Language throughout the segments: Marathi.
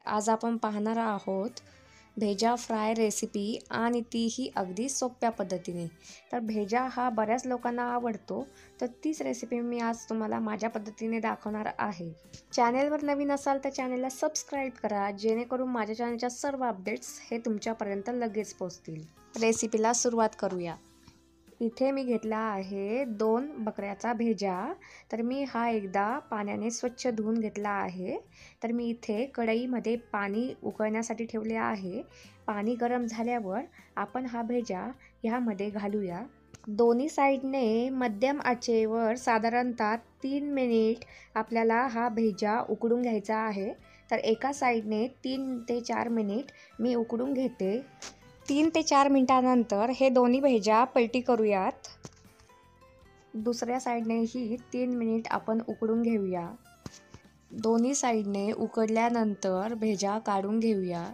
आज आपण पाहणार आहोत भेजा फ्राय रेसिपी आणि तीही अगदी सोप्या पद्धतीने। तर भेजा हा बऱ्याच लोकांना आवडतो, तर तीच रेसिपी मी आज तुम्हाला माझ्या पद्धतीने दाखवणार आहे। चॅनेलवर नवीन असाल तर चॅनेलला सबस्क्राईब करा, जेणेकरून माझ्या चॅनलच्या सर्व अपडेट्स हे तुमच्यापर्यंत लगेच पोहोचतील। रेसिपीला सुरुवात करूया। इथे मी घेतला आहे 2 बकऱ्याचा भेजा। तर मी हा एकदा पाण्याने स्वच्छ धुवून घेतला आहे। तर मी इथे कढईमध्ये पाणी उकळण्यासाठी ठेवले आहे। पाणी गरम झाल्यावर आपण हा भेजा ह्यामध्ये घालूया। दोन्ही साईडने मध्यम आचेवर साधारणतः 3 मिनिट आपल्याला हा भेजा उकडून घ्यायचा आहे। तर एका साईडने 3 ते 4 मिनिट मी उकडून घेते। 3 ते 4 मिनिटांनंतर हे दोन्ही भेजा पलटी करूयात। दुसऱ्या साईडनेही 3 मिनिट आपण उकडून घेऊया। दोन्ही साईडने उकडल्यानंतर भेजा काढून घेऊया।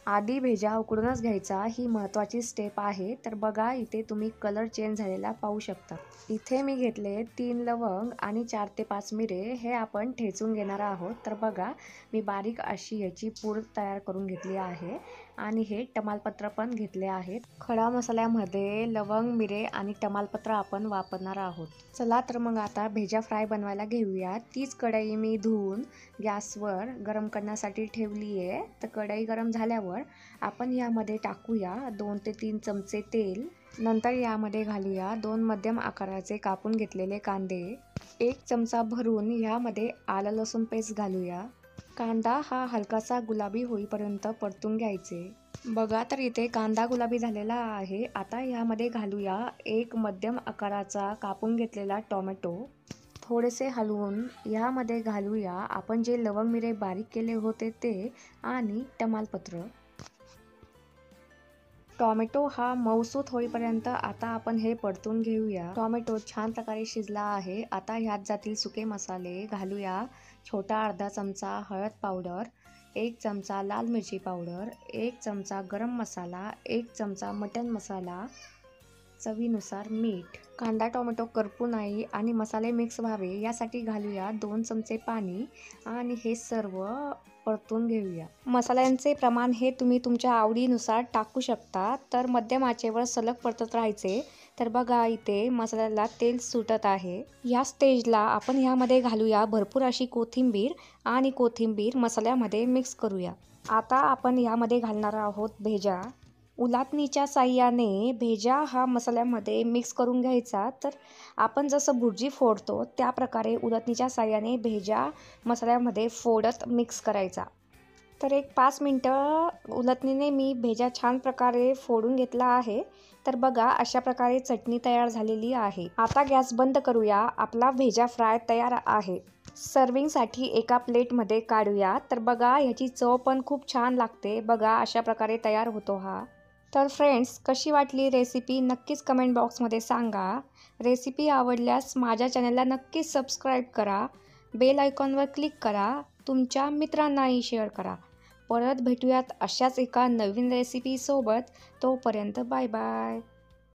आधी भेजा उकडूनच घ्यायचा, ही महत्त्वाची स्टेप आहे। तर बघा इथे तुम्ही कलर चेंज झालेला पाहू शकता। इथे मी घेतले 3 लवंग आणि 4 ते 5 मिरे, हे आपण ठेचून घेणार आहोत। तर बघा मी बारीक अशी याची पूड तयार करून घेतली आहे आणि हे तमालपत्र पण घेतले आहेत। खडा मसाल्यामध्ये लवंग, मिरे आणि तमालपत्र आपण वापरणार आहोत। चला तर मग आता भेजा फ्राय बनवायला घेऊया। तीच कढई मी धुवून गॅसवर गरम करण्यासाठी ठेवली आहे। तर कढई गरम झाल्यावर आपण यामध्ये टाकूया 2 ते 3 चमचे तेल। नंतर यामध्ये घालूया 2 मध्यम आकाराचे कापून घेतलेले कांदे। 1 चमचा भरून यामध्ये आलं लसूण पेस्ट घालूया। कांदा हा हलकासा गुलाबी होईपर्यंत परतून घ्यायचे। बघा तर इथे कांदा गुलाबी झालेला आहे। आता यामध्ये घालूया 1 मध्यम आकाराचा कापून घेतलेला टोमॅटो। थोडेसे हलवून यामध्ये घालूया आपण जे लवंग मिरे बारीक केले होते ते आणि तमालपत्र। टोमॅटो हा मऊसूत होईपर्यंत आता आपण हे परतून घेऊया। टोमॅटो छान प्रकारे शिजला आहे। आता ह्यात जातील सुके मसाले घालूया। छोटा अर्धा चमचा हळद पावडर, 1 चमचा लाल मिरची पावडर, 1 चमचा गरम मसाला, 1 चमचा मटन मसाला, चवीनुसार मीठ। कांदा टोमॅटो करपू नये आणि मसाले मिक्स व्हावे यासाठी घालूया 2 चमचे पाणी आणि हे सर्व परतून घेऊया। मसाल्यांचे प्रमाण हे तुम्ही तुमच्या आवडीनुसार टाकू शकता। तर मध्यम आचेवर सलग परतत राहायचे। तर बघा इथे मसाल्याला तेल सुटत आहे। या स्टेजला आपण ह्यामध्ये घालूया भरपूर अशी कोथिंबीर आणि कोथिंबीर मसाल्यामध्ये मिक्स करूया। आता आपण यामध्ये घालणार आहोत भेजा। उलाटणीच्या साहाय्याने भेजा हा मसाल्यामध्ये मिक्स करून घ्यायचा। तर आपण जसं भुर्जी फोडतो त्या प्रकारे उलटणीच्या साहाय्याने भेजा मसाल्यामध्ये फोडत मिक्स करायचा। तर एक 5 मिनटं उलटणीने मी भेजा छान प्रकारे फोडून घेतला आहे। तर बघा अशा प्रकारे चटणी तयार झालेली आहे। आता गॅस बंद करूया। आपला भेजा फ्राय तयार आहे। सर्विंगसाठी एका प्लेटमध्ये काढूया। तर बघा ह्याची चव पण खूप छान लागते। बघा अशा प्रकारे तयार होतो हा। तर फ्रेंड्स, कशी वाटली रेसिपी नक्कीच कमेंट बॉक्समध्ये सांगा। रेसिपी आवडल्यास माझ्या चॅनलला नक्कीच सबस्क्राईब करा, बेल आयकॉनवर क्लिक करा, तुमच्या मित्रांनाही शेअर करा। परत भेटूयात अशाच एका नवीन रेसिपीसोबत। तोपर्यंत बाय बाय।